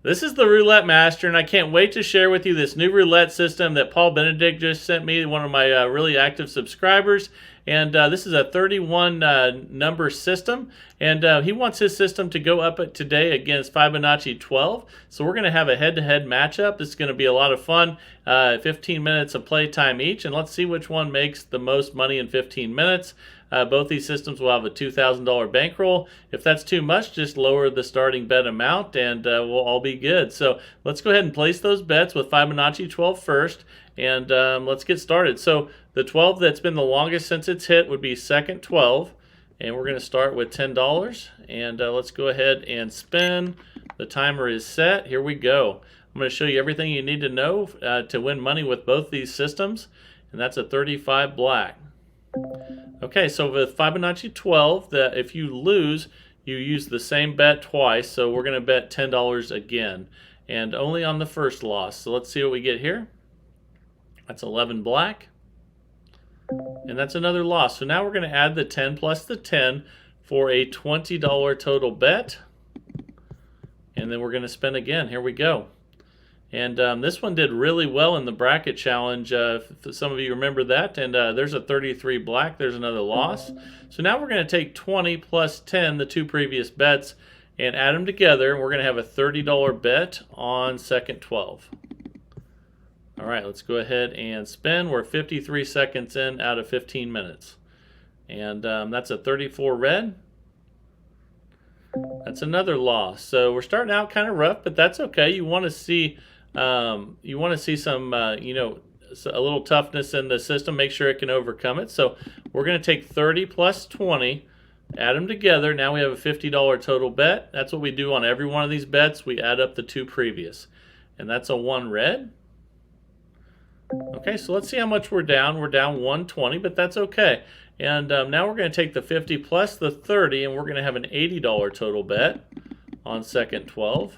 This is the Roulette Master, and I can't wait to share with you this new roulette system that Paul Benedict just sent me, one of my really active subscribers. And this is a 31 number system, and he wants his system to go up today against Fibonacci 12. So we're going to have a head-to-head matchup. This is going to be a lot of fun. 15 minutes of play time each, and let's see which one makes the most money in 15 minutes. Both these systems will have a $2,000 bankroll. If that's too much, just lower the starting bet amount and we'll all be good. So let's go ahead and place those bets with Fibonacci 12 first, and let's get started. So the 12 that's been the longest since it's hit would be second 12, and we're going to start with $10, and let's go ahead and spin. The timer is set. Here we go. I'm going to show you everything you need to know to win money with both these systems, and that's a 35 black. Okay, so with Fibonacci 12, if you lose, you use the same bet twice, so we're going to bet $10 again, and only on the first loss. So let's see what we get here. That's 11 black, and that's another loss. So now we're going to add the 10 plus the 10 for a $20 total bet, and then we're going to spin again. Here we go. And this one did really well in the bracket challenge. Some of you remember that. And there's a 33 black. There's another loss. So now we're going to take 20 plus 10, the two previous bets, and add them together. And we're going to have a $30 bet on second 12. All right, let's go ahead and spin. We're 53 seconds in out of 15 minutes. And that's a 34 red. That's another loss. So we're starting out kind of rough, but that's okay. You want to see some, you know, a little toughness in the system. Make sure it can overcome it. So we're going to take 30 plus 20, add them together. Now we have a $50 total bet. That's what we do on every one of these bets. We add up the two previous, and that's a 1 red. Okay, so let's see how much we're down. We're down 120, but that's okay. And now we're going to take the 50 plus the 30, and we're going to have an $80 total bet on second 12.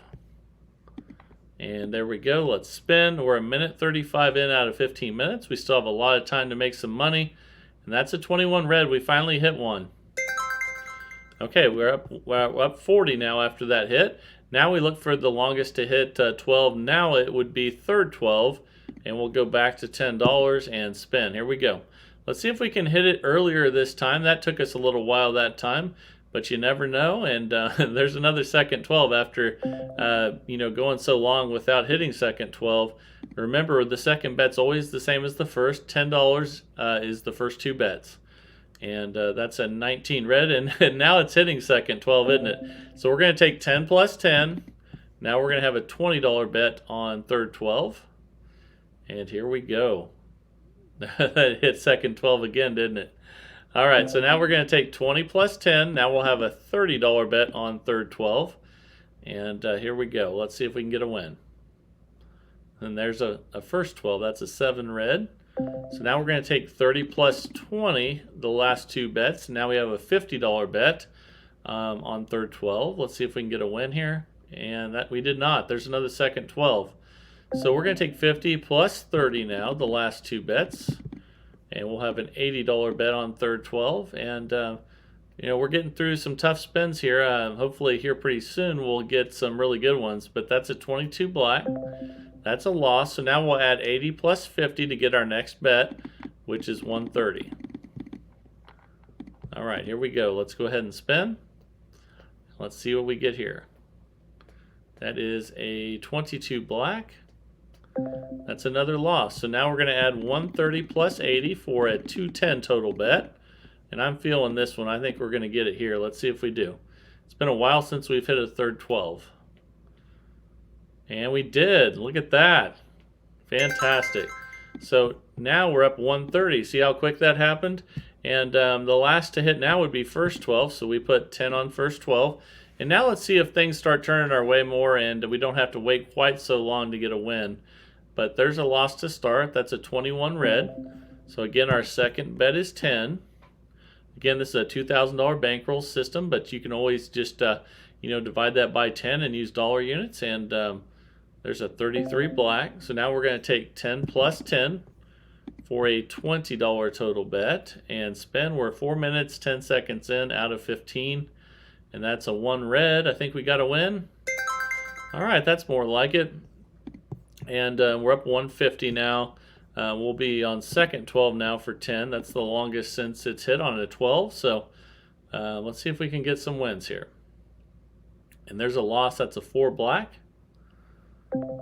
And there we go. Let's spin. We're a minute 35 in out of 15 minutes. We still have a lot of time to make some money. And that's a 21 red. We finally hit one. Okay, we're up 40 now after that hit. Now we look for the longest to hit 12. Now it would be third 12. And we'll go back to $10 and spin. Here we go. Let's see if we can hit it earlier this time. That took us a little while that time, but you never know. And there's another second 12 after going so long without hitting second 12. Remember, the second bet's always the same as the first. $10 is the first two bets. And that's a 19 red, and now it's hitting second 12, isn't it? So we're going to take 10 plus 10. Now we're going to have a $20 bet on third 12. And here we go. That hit second 12 again, didn't it? All right, so now we're going to take 20 plus 10. Now we'll have a $30 bet on third 12. And here we go. Let's see if we can get a win. And there's a first 12. That's a 7 red. So now we're going to take 30 plus 20, the last two bets. Now we have a $50 bet on third 12. Let's see if we can get a win here. And that we did not. There's another second 12. So we're going to take 50 plus 30 now, the last two bets, and we'll have an $80 bet on third 12. And we're getting through some tough spins here. Hopefully here pretty soon we'll get some really good ones. But that's a 22 black. That's a loss. So now we'll add 80 plus 50 to get our next bet, which is 130. All right, here we go. Let's go ahead and spin. Let's see what we get here. That is a 22 black. That's another loss. So now we're going to add 130 plus 80 for a 210 total bet. And I'm feeling this one. I think we're going to get it here. Let's see if we do. It's been a while since we've hit a third 12. And we did. Look at that. Fantastic. So now we're up 130. See how quick that happened? And the last to hit now would be first 12. So we put 10 on first 12. And now let's see if things start turning our way more and we don't have to wait quite so long to get a win. But there's a loss to start. That's a 21 red. So again, our second bet is 10. Again, this is a $2,000 bankroll system, but you can always just divide that by 10 and use dollar units. And there's a 33 black. So now we're going to take 10 plus 10 for a $20 total bet and spin. We're 4 minutes 10 seconds in out of 15. And that's a 1 red. I think we got a win. All right, that's more like it. And we're up 150 now. We'll be on second 12 now for 10. That's the longest since it's hit on a 12. So let's see if we can get some wins here. And there's a loss. That's a 4 black.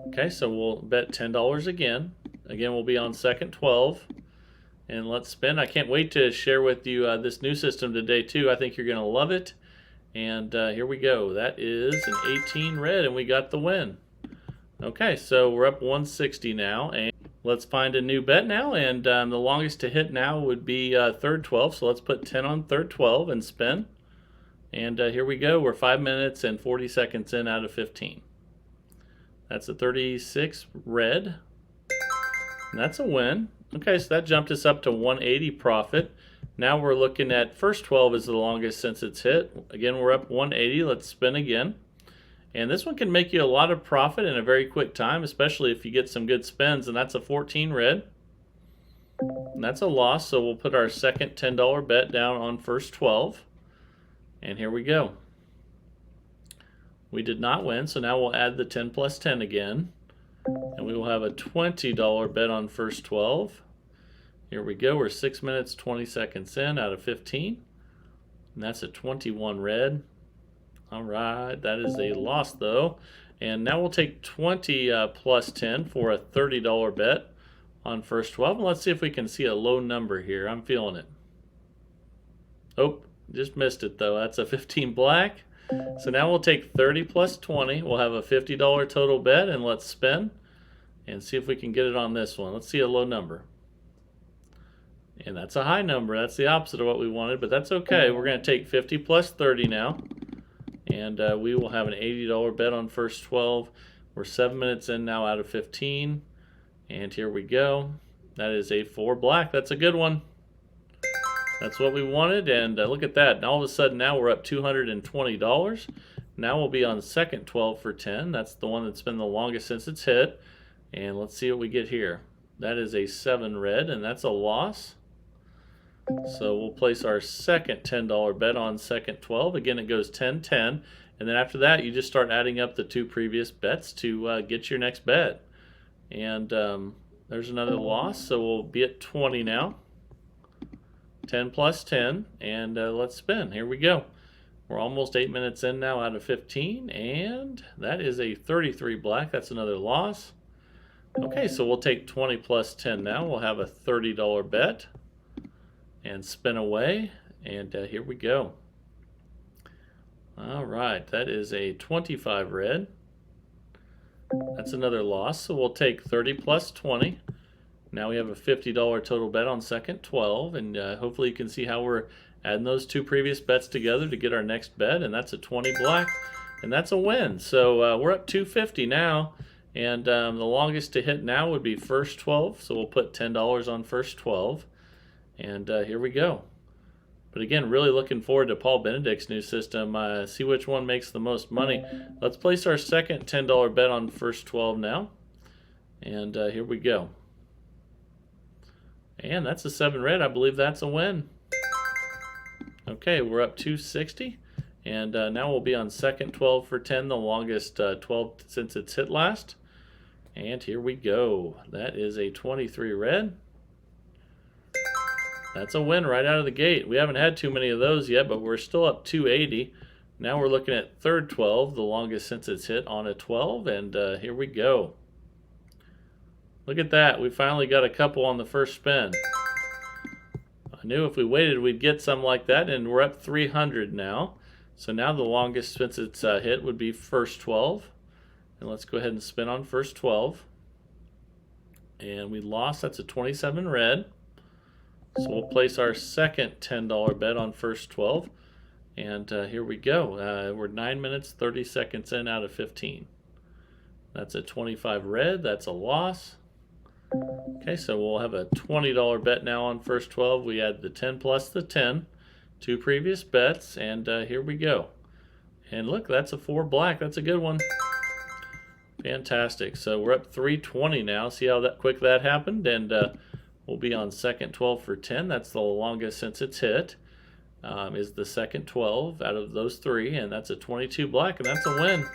Okay, so we'll bet $10 again. Again, we'll be on second 12. And let's spin. I can't wait to share with you this new system today, too. I think you're going to love it. And here we go. That is an 18 red, and we got the win. Okay, so we're up 160 now. And let's find a new bet now. And the longest to hit now would be third 12. So let's put 10 on third 12 and spin. And here we go. We're 5 minutes and 40 seconds in out of 15. That's a 36 red. And that's a win. Okay, so that jumped us up to 180 profit. Now we're looking at first 12 is the longest since it's hit. Again, we're up 180. Let's spin again. And this one can make you a lot of profit in a very quick time, especially if you get some good spins. And that's a 14 red. And that's a loss, so we'll put our second $10 bet down on first 12. And here we go. We did not win, so now we'll add the 10 plus 10 again. And we will have a $20 bet on first 12. Here we go. We're 6 minutes, 20 seconds in out of 15. And that's a 21 red. All right, that is a loss though. And now we'll take 20 plus 10 for a $30 bet on first 12. And let's see if we can see a low number here. I'm feeling it. Oh, just missed it though. That's a 15 black. So now we'll take 30 plus 20. We'll have a $50 total bet, and let's spin and see if we can get it on this one. Let's see a low number. And that's a high number. That's the opposite of what we wanted, but that's okay. We're going to take 50 plus 30 now, and we will have an $80 bet on first 12. We're 7 minutes in now out of 15, and here we go. That is a 4 black. That's a good one. That's what we wanted, and look at that. And all of a sudden now we're up $220. Now we'll be on second 12 for 10. That's the one that's been the longest since it's hit. And let's see what we get here. That is a 7 red, and that's a loss. So we'll place our second $10 bet on second 12. Again, it goes 10, 10. And then after that, you just start adding up the 2 previous bets to get your next bet. And there's another loss, so we'll be at 20 now. 10 plus 10, and let's spin. Here we go. We're almost 8 minutes in now out of 15, and that is a 33 black. That's another loss. Okay, so we'll take 20 plus 10 now. We'll have a $30 bet and spin away, and here we go. All right, that is a 25 red. That's another loss, so we'll take 30 plus 20. Now we have a $50 total bet on second 12, and hopefully you can see how we're adding those 2 previous bets together to get our next bet, and that's a 20 black, and that's a win. So we're up $250 now, and the longest to hit now would be first 12, so we'll put $10 on first 12, and here we go. But again, really looking forward to Paul Benedict's new system. See which one makes the most money. Let's place our second $10 bet on first 12 now, and here we go. And that's a 7 red. I believe that's a win. Okay, we're up 260. And now we'll be on second 12 for 10, the longest 12 since it's hit last. And here we go. That is a 23 red. That's a win right out of the gate. We haven't had too many of those yet, but we're still up 280. Now we're looking at third 12, the longest since it's hit on a 12. And here we go. Look at that. We finally got a couple on the first spin. I knew if we waited we'd get some like that, and we're up 300 now. So now the longest since it's hit would be first 12. And let's go ahead and spin on first 12. And we lost. That's a 27 red. So we'll place our second $10 bet on first 12. And here we go. We're 9 minutes, 30 seconds in out of 15. That's a 25 red. That's a loss. Okay, so we'll have a $20 bet now on first 12. We add the 10 plus the 10, 2 previous bets, and here we go. And look, that's a 4 black. That's a good one. Fantastic. So we're up 320 now. See how quick that happened? And we'll be on second 12 for 10. That's the longest since it's hit. Is the second 12 out of those 3, and that's a 22 black, and that's a win.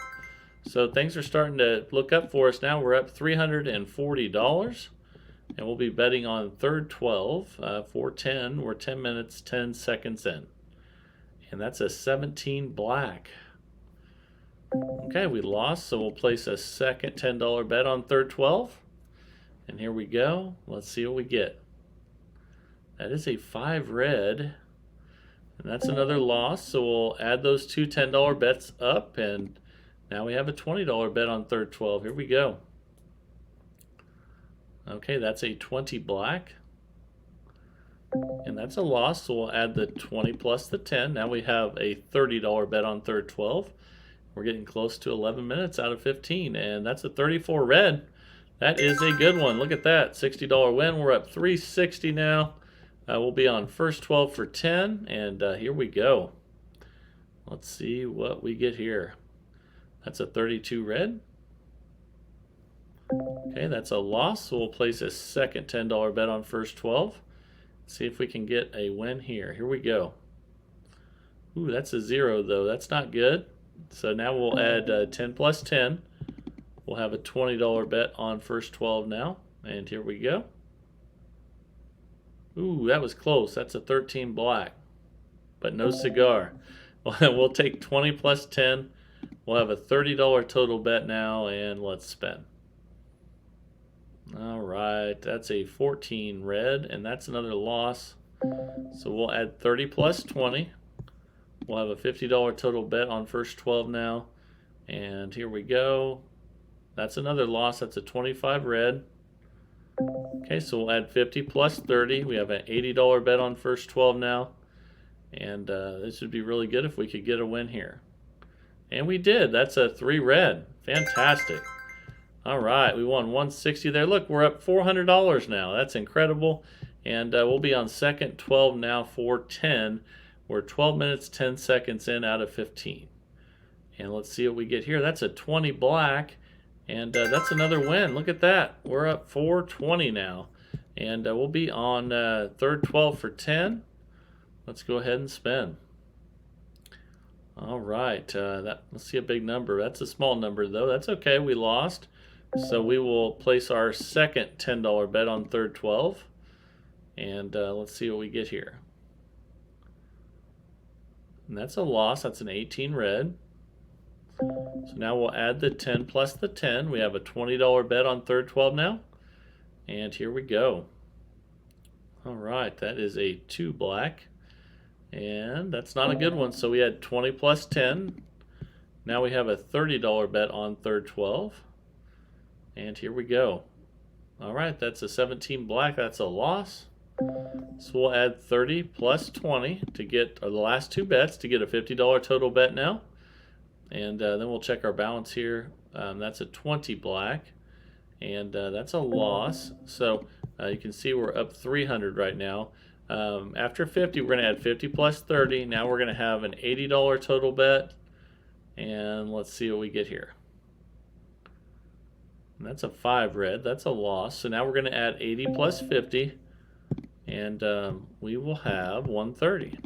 So things are starting to look up for us now. We're up $340. And we'll be betting on third 12 for 10. We're 10 minutes, 10 seconds in. And that's a 17 black. Okay, we lost, so we'll place a second $10 bet on third 12. And here we go. Let's see what we get. That is a 5 red. And that's another loss, so we'll add those two $10 bets up. And now we have a $20 bet on third 12. Here we go. Okay, that's a 20 black. And that's a loss, so we'll add the 20 plus the 10. Now we have a $30 bet on third 12. We're getting close to 11 minutes out of 15, and that's a 34 red. That is a good one. Look at that, $60 win. We're up $360 now. We'll be on first 12 for 10, and here we go. Let's see what we get here. That's a 32 red. Okay, that's a loss, so we'll place a second $10 bet on first 12. See if we can get a win here. Here we go. Ooh, that's a 0 though. That's not good. So now we'll add 10 plus 10. We'll have a $20 bet on first 12 now. And here we go. Ooh, that was close. That's a 13 black, but no cigar. We'll take 20 plus 10. We'll have a $30 total bet now, and let's spin. All right, that's a 14 red, and that's another loss. So we'll add 30 plus 20. We'll have a $50 total bet on first 12 now. And here we go. That's another loss. That's a 25 red. Okay, so we'll add 50 plus 30. We have an $80 bet on first 12 now. And this would be really good if we could get a win here. And we did. That's a 3 red. Fantastic. All right, we won 160 there. Look, we're up $400 now. That's incredible. And we'll be on second 12 now for 10. We're 12 minutes, 10 seconds in out of 15. And let's see what we get here. That's a 20 black. And that's another win. Look at that. We're up 420 now. And we'll be on third 12 for 10. Let's go ahead and spin. All right. Let's see a big number. That's a small number, though. That's okay. We lost. So we will place our second $10 bet on third 12. And let's see what we get here. And that's a loss. That's an 18 red. So now we'll add the 10 plus the 10. We have a $20 bet on third 12 now. And here we go. All right, that is a 2 black. And that's not a good one. So we had 20 plus 10. Now we have a $30 bet on third 12. And here we go. All right, that's a 17 black. That's a loss. So we'll add 30 plus 20 to get the last two bets to get a $50 total bet now. And then we'll check our balance here. That's a 20 black. And that's a loss. So you can see we're up 300 right now. After 50, we're going to add 50 plus 30. Now we're going to have an $80 total bet. And let's see what we get here. And that's a 5 red. That's a loss. So now we're going to add 80 plus 50. And we will have 130.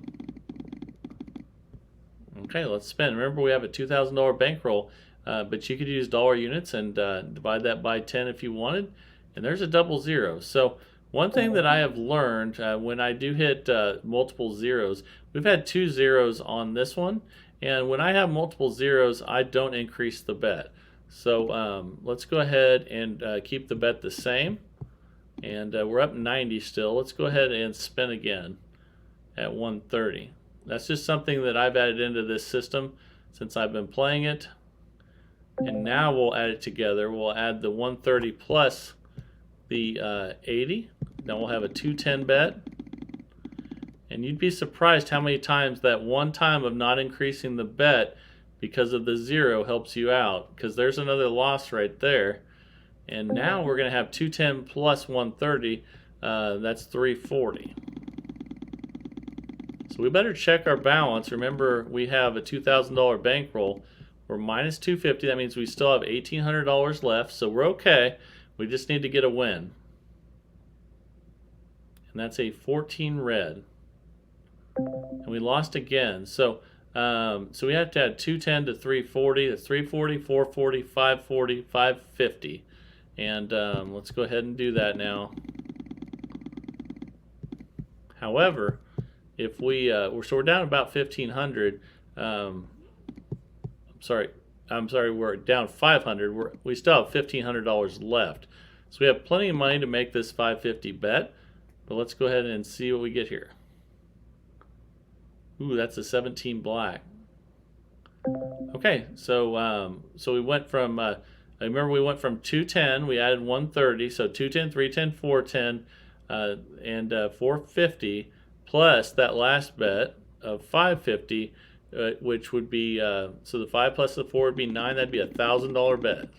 Okay, let's spin. Remember, we have a $2,000 bankroll, but you could use dollar units and divide that by 10 if you wanted. And there's a double zero. So one thing that I have learned when I do hit multiple zeros, we've had 2 zeros on this one. And when I have multiple zeros, I don't increase the bet. So let's go ahead and keep the bet the same. And we're up 90 still. Let's go ahead and spin again at 130. That's just something that I've added into this system since I've been playing it. And now we'll add it together. We'll add the 130 plus the 80. Then we'll have a 210 bet. And you'd be surprised how many times that one time of not increasing the bet because of the zero helps you out. Because there's another loss right there. And now we're going to have 210 plus 130. That's 340. So we better check our balance. Remember, we have a $2,000 bankroll. We're minus 250. That means we still have $1,800 left. So we're okay. We just need to get a win. And that's a 14 red. And we lost again. So So we have to add 210 to 340. That's 340, 440, 540, 550. And let's go ahead and do that now. However, if we're down about 1,500. I'm sorry, we're down 500. We still have $1,500 left. So we have plenty of money to make this 550 bet. But let's go ahead and see what we get here. Ooh, that's a 17 black. Okay, so we went from I remember we went from 210, we added 130, so 210, 310, 410, and 450 plus that last bet of 550, which would be so the 5 plus the 4 would be 9. That'd be a $1,000 bet.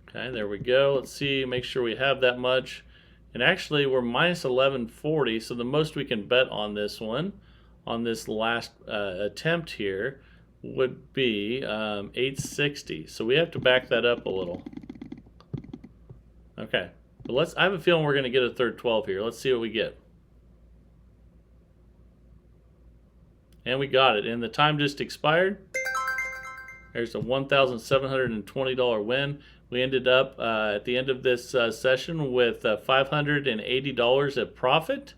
Okay, there we go. Let's see, make sure we have that much. And actually, we're minus 1140, so the most we can bet on this one, on this last attempt here, would be 860. So we have to back that up a little. Okay, but I have a feeling we're going to get a third 12 here. Let's see what we get. And we got it. And the time just expired. There's a $1,720 win. We ended up at the end of this session with $580 of profit,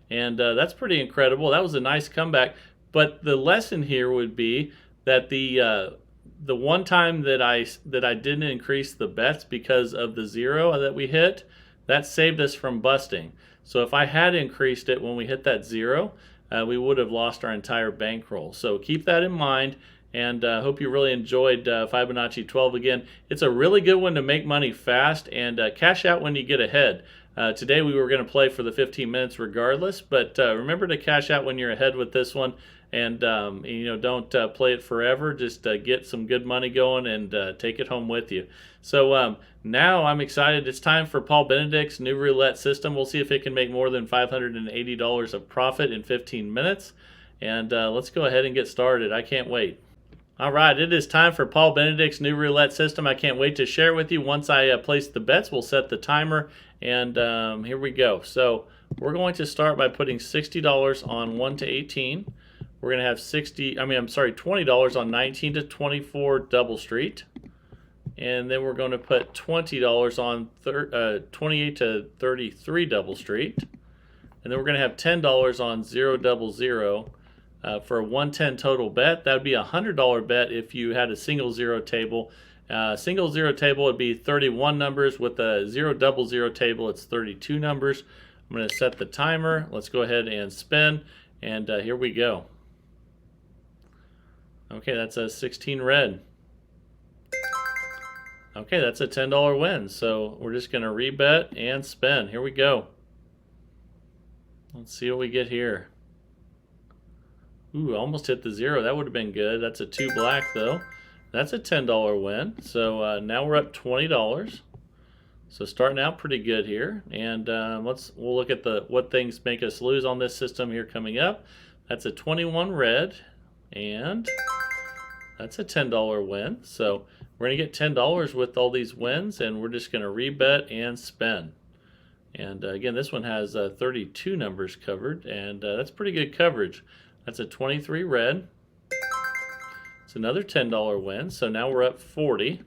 and that's pretty incredible. That was a nice comeback. But the lesson here would be that the one time that I didn't increase the bets because of the zero that we hit, that saved us from busting. So if I had increased it when we hit that zero, we would have lost our entire bankroll. So keep that in mind. And hope you really enjoyed Fibonacci 12 again. It's a really good one to make money fast and cash out when you get ahead. Today we were going to play for the 15 minutes regardless, but remember to cash out when you're ahead with this one. And don't play it forever. Just get some good money going and take it home with you. So now I'm excited. It's time for Paul Benedict's new roulette system. We'll see if it can make more than $580 of profit in 15 minutes. And let's go ahead and get started. I can't wait. All right, it is time for Paul Benedict's new roulette system. I can't wait to share it with you. Once I place the bets, we'll set the timer, and here we go. So we're going to start by putting $60 on 1 to 18. We're going to have $20 on 19 to 24 Double Street. And then we're going to put $20 on 28 to 33 Double Street. And then we're going to have $10 on 0 double 0. For a 110 total bet. That would be a $100 bet if you had a single zero table. Single zero table would be 31 numbers. With a 0 double 0 table, it's 32 numbers. I'm going to set the timer. Let's go ahead and spin. And here we go. Okay, that's a 16 red. Okay, that's a $10 win. So we're just going to rebet and spin. Here we go. Let's see what we get here. Ooh, almost hit the zero. That would have been good. That's a 2 black, though. That's a $10 win. So now we're up $20. So starting out pretty good here. And we'll look at what things make us lose on this system here coming up. That's a 21 red. And that's a $10 win. So we're going to get $10 with all these wins. And we're just going to rebet and spin. And again, this one has 32 numbers covered. And that's pretty good coverage. That's a 23 red. It's another $10 win. So now we're up 40.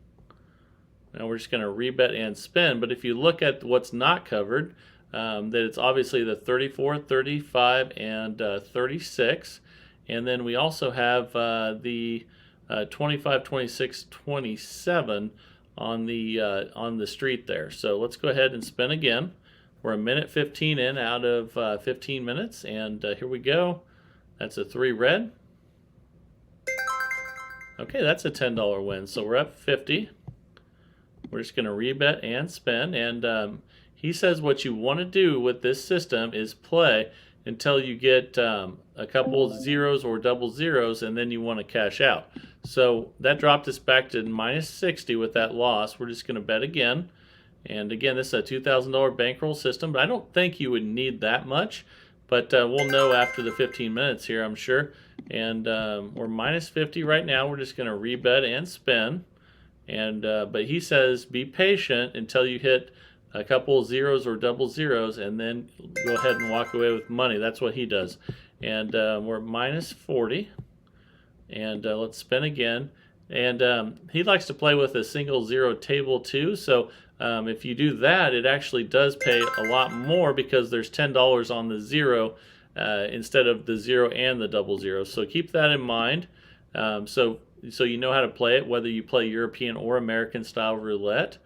Now we're just going to rebet and spin. But if you look at what's not covered, that it's obviously the 34, 35, and 36. And then we also have the 25, 26, 27 on the street there. So let's go ahead and spin again. We're a minute 15 in out of 15 minutes. And here we go. That's a 3 red. Okay, that's a $10 win. So we're up 50. We're just going to rebet and spin. And he says what you want to do with this system is play until you get a couple zeros or double zeros, and then you want to cash out. So that dropped us back to minus 60 with that loss. We're just going to bet again. And again, this is a $2,000 bankroll system, but I don't think you would need that much. But we'll know after the 15 minutes here, I'm sure. And we're minus 50 right now. We're just going to rebet and spin. And but he says be patient until you hit a couple of zeros or double zeros, and then go ahead and walk away with money. That's what he does. And we're minus 40. And let's spin again. And he likes to play with a single zero table too. So if you do that, it actually does pay a lot more because there's $10 on the zero instead of the zero and the double zero. So keep that in mind. So you know how to play it, whether you play European or American style roulette.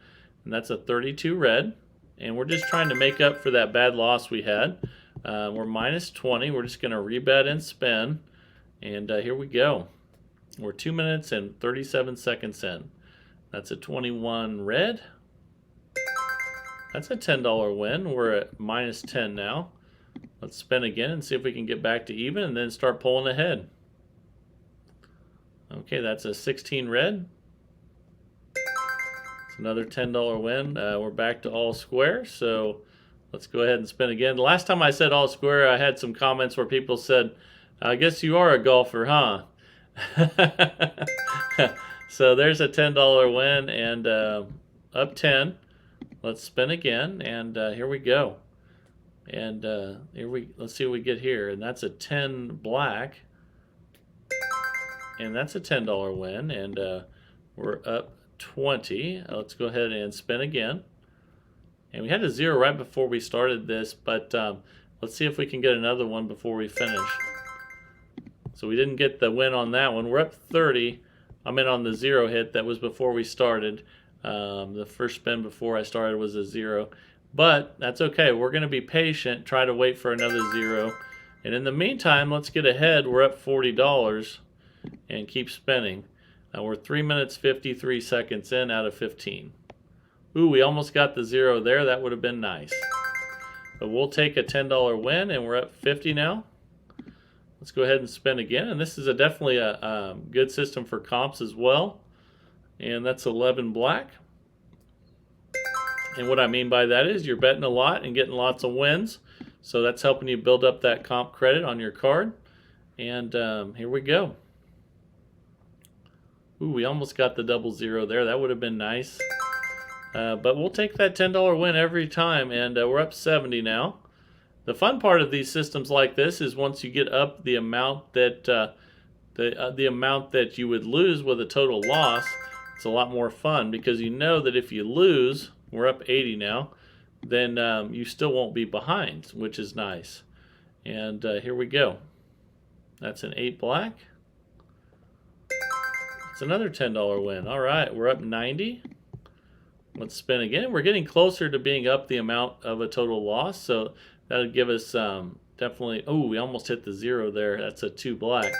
And that's a 32 red. And we're just trying to make up for that bad loss we had. We're minus 20. We're just going to rebet and spin. And here we go. We're 2 minutes and 37 seconds in. That's a 21 red. That's a $10 win. We're at minus 10 now. Let's spin again and see if we can get back to even and then start pulling ahead. Okay, that's a 16 red. It's another $10 win. We're back to all square, so let's go ahead and spin again. The last time I said all square, I had some comments where people said, I guess you are a golfer, huh? So there's a $10 win and up 10. Let's spin again, and here we go. And let's see what we get here. And that's a 10 black. And that's a $10 win, and we're up 20. Let's go ahead and spin again. And we had a zero right before we started this, but let's see if we can get another one before we finish. So we didn't get the win on that one. We're up 30. I'm in on the zero hit. That was before we started. The first spin before I started was a zero. But that's okay. We're going to be patient, try to wait for another zero. And in the meantime, let's get ahead. We're up $40 and keep spinning. We're 3 minutes 53 seconds in out of 15. Ooh, we almost got the zero there. That would have been nice. But we'll take a $10 win, and we're up 50 now. Let's go ahead and spin again. And this is definitely a good system for comps as well. And that's 11 black. And what I mean by that is you're betting a lot and getting lots of wins. So that's helping you build up that comp credit on your card. And here we go. Ooh, we almost got the double zero there. That would have been nice. But we'll take that $10 win every time. And we're up 70 now. The fun part of these systems like this is once you get up the amount that the amount that you would lose with a total loss, it's a lot more fun because you know that if you lose, we're up 80 now, then you still won't be behind, which is nice. And here we go. That's an 8 black. It's another $10 win. All right, we're up 90. Let's spin again. We're getting closer to being up the amount of a total loss, so that'll give us definitely. Oh, we almost hit the zero there. That's a 2 black.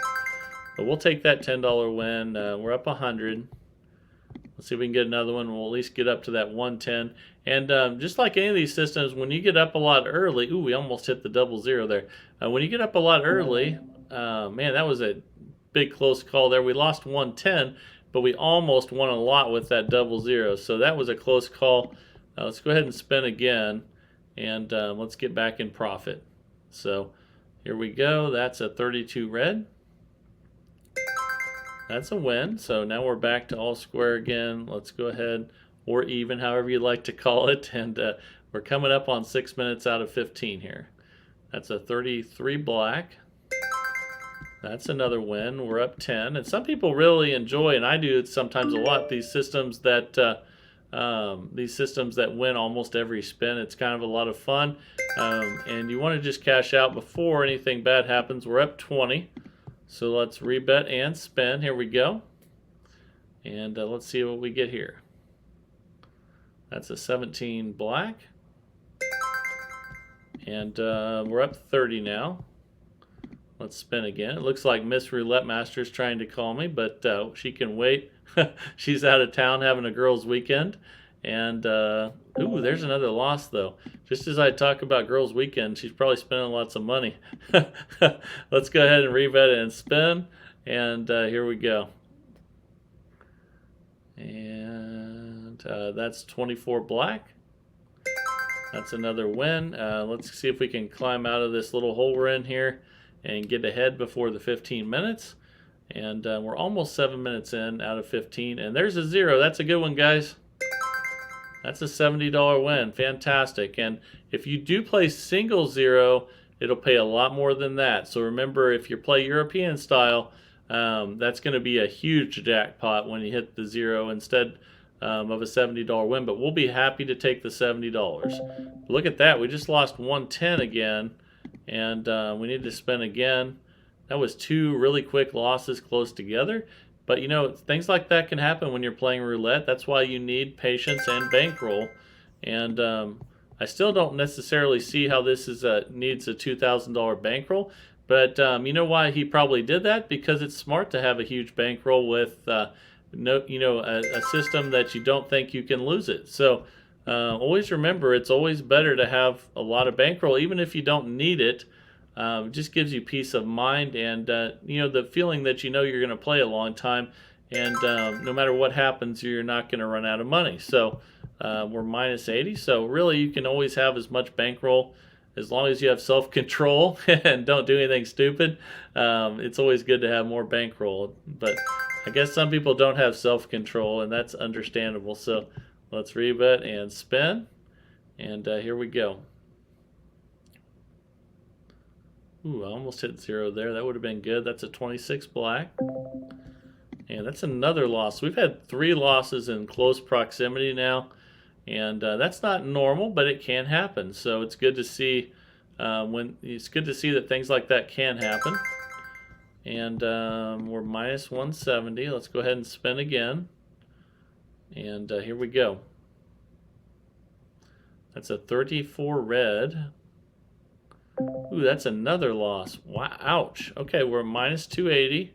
But we'll take that $10 win. We're up 100. Let's see if we can get another one. We'll at least get up to that 110. And just like any of these systems, when you get up a lot early, ooh, we almost hit the double zero there. When you get up a lot early, man, that was a big close call there. We lost 110, but we almost won a lot with that double zero. So that was a close call. Let's go ahead and spin again, and let's get back in profit. So here we go. That's a 32 red. That's a win. So now we're back to all square again. Let's go ahead, or even, however you like to call it. And we're coming up on 6 minutes out of 15 here. That's a 33 black. That's another win. We're up 10. And some people really enjoy, and I do sometimes a lot, these systems that win almost every spin. It's kind of a lot of fun. And you want to just cash out before anything bad happens. We're up 20. So let's rebet and spin. Here we go. And let's see what we get here. That's a 17 black. And we're up 30 now. Let's spin again. It looks like Miss Roulette Master is trying to call me, but she can wait. She's out of town having a girls' weekend. And, ooh, there's another loss, though. Just as I talk about girls' weekend, she's probably spending lots of money. Let's go ahead and rebet and spin. And here we go. And that's 24 black. That's another win. Let's see if we can climb out of this little hole we're in here and get ahead before the 15 minutes. And we're almost 7 minutes in out of 15. And there's a zero. That's a good one, guys. That's a $70 win. Fantastic. And if you do play single zero, it'll pay a lot more than that. So remember, if you play European style, that's going to be a huge jackpot when you hit the zero instead of a $70 win. But we'll be happy to take the $70. Look at that. We just lost 110 again, and we need to spin again. That was two really quick losses close together. But you know, things like that can happen when you're playing roulette. That's why you need patience and bankroll. And I still don't necessarily see how this needs a $2,000 bankroll. But you know why he probably did that? Because it's smart to have a huge bankroll with a system that you don't think you can lose it. So always remember, it's always better to have a lot of bankroll, even if you don't need it. It just gives you peace of mind and the feeling that you know you're going to play a long time, and no matter what happens, you're not going to run out of money. So we're minus 80. So really, you can always have as much bankroll as long as you have self-control and don't do anything stupid. It's always good to have more bankroll, but I guess some people don't have self-control, and that's understandable. So let's rebet and spin, and here we go. Ooh, I almost hit zero there. That would have been good. That's a 26 black. And that's another loss. We've had 3 losses in close proximity now. And that's not normal, but it can happen. So it's good to see that things like that can happen. And we're minus 170. Let's go ahead and spin again. And here we go. That's a 34 red. Ooh, that's another loss. Wow, ouch. Okay, we're minus 280.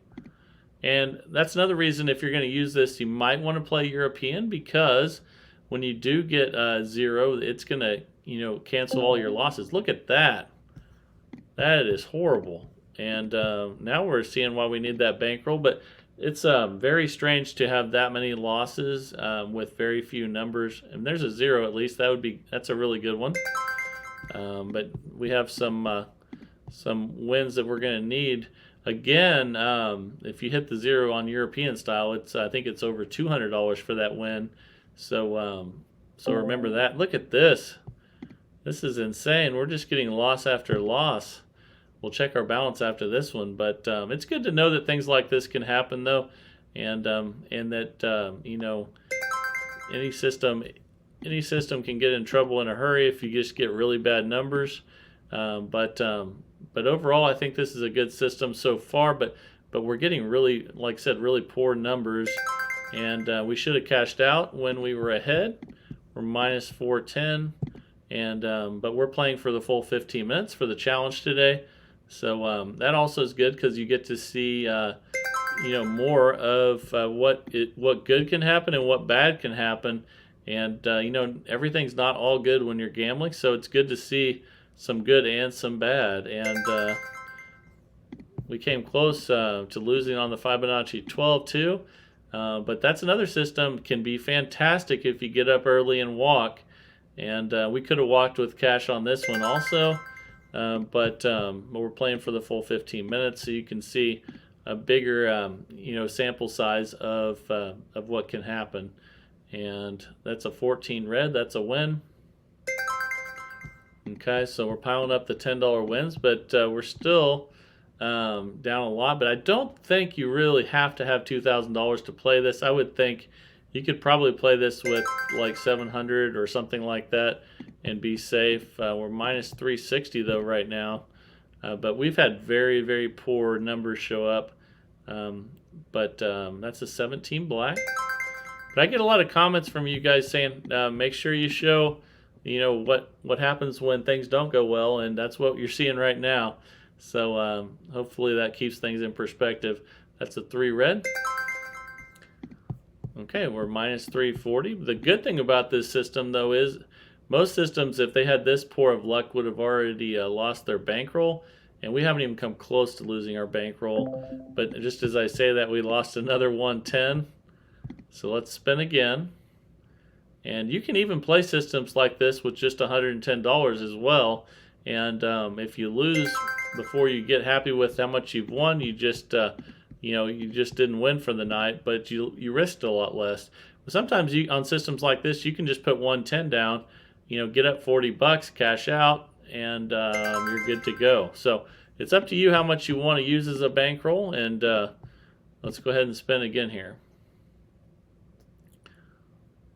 And that's another reason, if you're going to use this, you might want to play European, because when you do get zero, it's going to, cancel all your losses. Look at that. That is horrible. And now we're seeing why we need that bankroll. But it's very strange to have that many losses with very few numbers. And there's a zero at least. That's a really good one. But we have some wins that we're going to need. Again, if you hit the zero on European style, I think it's over $200 for that win. So remember that. Look at this. This is insane. We're just getting loss after loss. We'll check our balance after this one, but it's good to know that things like this can happen, though, and that any system can get in trouble in a hurry if you just get really bad numbers. But overall, I think this is a good system so far. But we're getting really, like I said, really poor numbers, and we should have cashed out when we were ahead. We're minus 410, and but we're playing for the full 15 minutes for the challenge today. So that also is good, because you get to see more of what good can happen and what bad can happen. And, everything's not all good when you're gambling, so it's good to see some good and some bad. And we came close to losing on the Fibonacci 12 too, but that's another system, can be fantastic if you get up early and walk. And we could have walked with cash on this one also, but we're playing for the full 15 minutes, so you can see a bigger sample size of what can happen. And that's a 14 red. That's a win. Okay, so we're piling up the $10 wins, but we're still down a lot. But I don't think you really have to have $2,000 to play this. I would think you could probably play this with like 700 or something like that and be safe. We're minus 360 though right now, but we've had very, very poor numbers show up. But that's a 17 black. But I get a lot of comments from you guys saying, make sure you show, what happens when things don't go well, and that's what you're seeing right now. So hopefully that keeps things in perspective. That's a 3 red. Okay, we're minus 340. The good thing about this system, though, is most systems, if they had this poor of luck, would have already lost their bankroll, and we haven't even come close to losing our bankroll. But just as I say that, we lost another 110. So let's spin again. And you can even play systems like this with just $110 as well. And if you lose before you get happy with how much you've won, you just didn't win for the night, but you risked a lot less. Sometimes on systems like this, you can just put 110 down, get up $40, cash out, and you're good to go. So it's up to you how much you want to use as a bankroll, and let's go ahead and spin again here.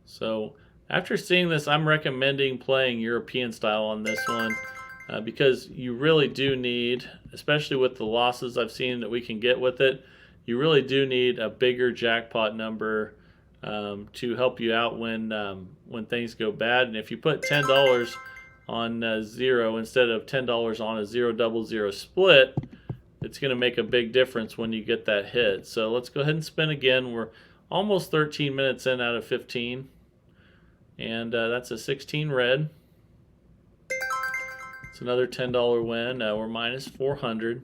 So after seeing this, I'm recommending playing European style on this one because you really do need, especially with the losses I've seen that we can get with it, you really do need a bigger jackpot number to help you out when things go bad. And if you put $10 on zero instead of $10 on a 0-0-0 split, it's going to make a big difference when you get that hit. So let's go ahead and spin again. We're almost 13 minutes in out of 15. And that's a 16 red. It's another $10 win. We're minus 400.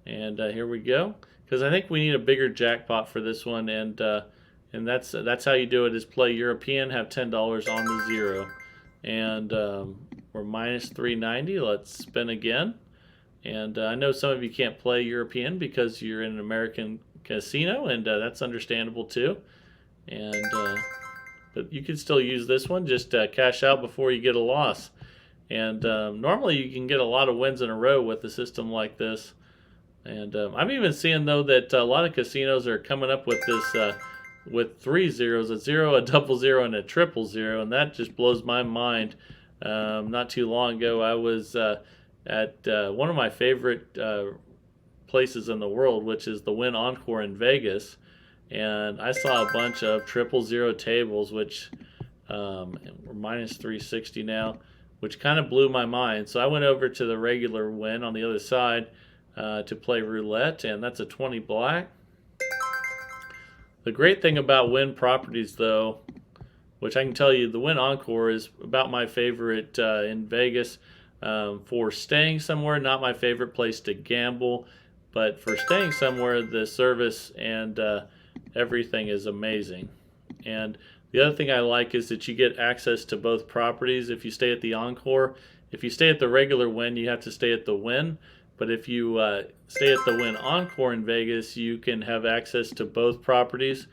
And here we go. Because I think we need a bigger jackpot for this one. And that's how you do it, is play European, have $10 on the zero. And we're minus 390. Let's spin again. And I know some of you can't play European because you're in an American casino, and that's understandable too. And but you can still use this one. Just cash out before you get a loss. And normally you can get a lot of wins in a row with a system like this. And I'm even seeing, though, that a lot of casinos are coming up with this with 3 zeros, a 0, a 0-0, and a 0-0, and that just blows my mind. Not too long ago, I was at one of my favorite places in the world, which is the Wynn Encore in Vegas. And I saw a bunch of 0-0 tables, which we're minus 360 now, which kind of blew my mind. So I went over to the regular Wynn on the other side to play roulette, and that's a 20 black. The great thing about Wynn properties, though, which I can tell you, the Wynn Encore is about my favorite in Vegas for staying somewhere. Not my favorite place to gamble, but for staying somewhere, the service and everything is amazing. And the other thing I like is that you get access to both properties if you stay at the Encore. If you stay at the regular Wynn, you have to stay at the Wynn. But if you stay at the Wynn Encore in Vegas, you can have access to both properties.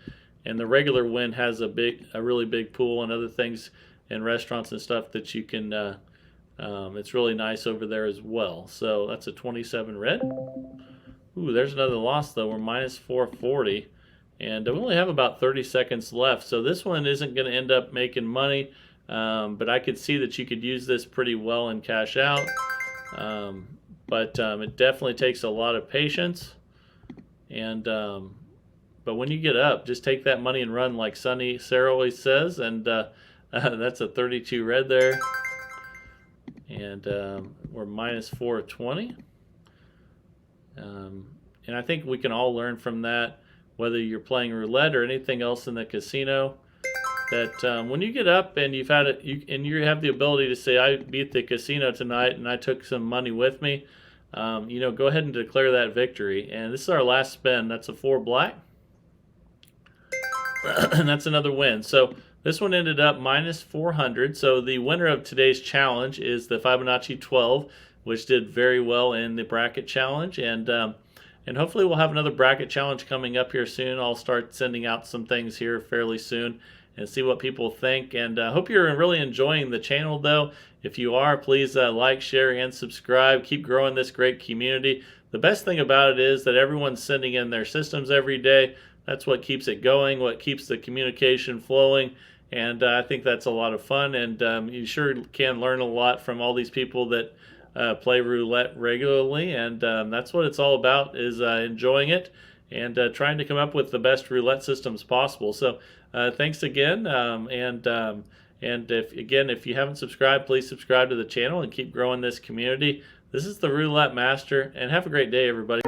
And the regular Wynn has a really big pool and other things and restaurants and stuff that you can. It's really nice over there as well. So that's a 27 red. Ooh, there's another loss though. We're minus 440. And we only have about 30 seconds left, so this one isn't going to end up making money, but I could see that you could use this pretty well and cash out. But it definitely takes a lot of patience. And but when you get up, just take that money and run, like Sarah always says. And that's a 32 red there. And we're minus 420. And I think we can all learn from that, whether you're playing roulette or anything else in the casino, that when you get up and you've had it, you have the ability to say, I beat the casino tonight and I took some money with me, go ahead and declare that victory. And this is our last spin. That's a 4 black. And that's another win. So this one ended up minus 400. So the winner of today's challenge is the Fibonacci 12, which did very well in the bracket challenge. And hopefully we'll have another bracket challenge coming up here soon. I'll start sending out some things here fairly soon and see what people think. And I hope you're really enjoying the channel, though. If you are, please like, share, and subscribe. Keep growing this great community. The best thing about it is that everyone's sending in their systems every day. That's what keeps it going, what keeps the communication flowing. And I think that's a lot of fun. And you sure can learn a lot from all these people that play roulette regularly, and that's what it's all about, is enjoying it and trying to come up with the best roulette systems possible. So thanks again, and if you haven't subscribed, please subscribe to the channel and keep growing this community. This is the Roulette Master, and have a great day, everybody.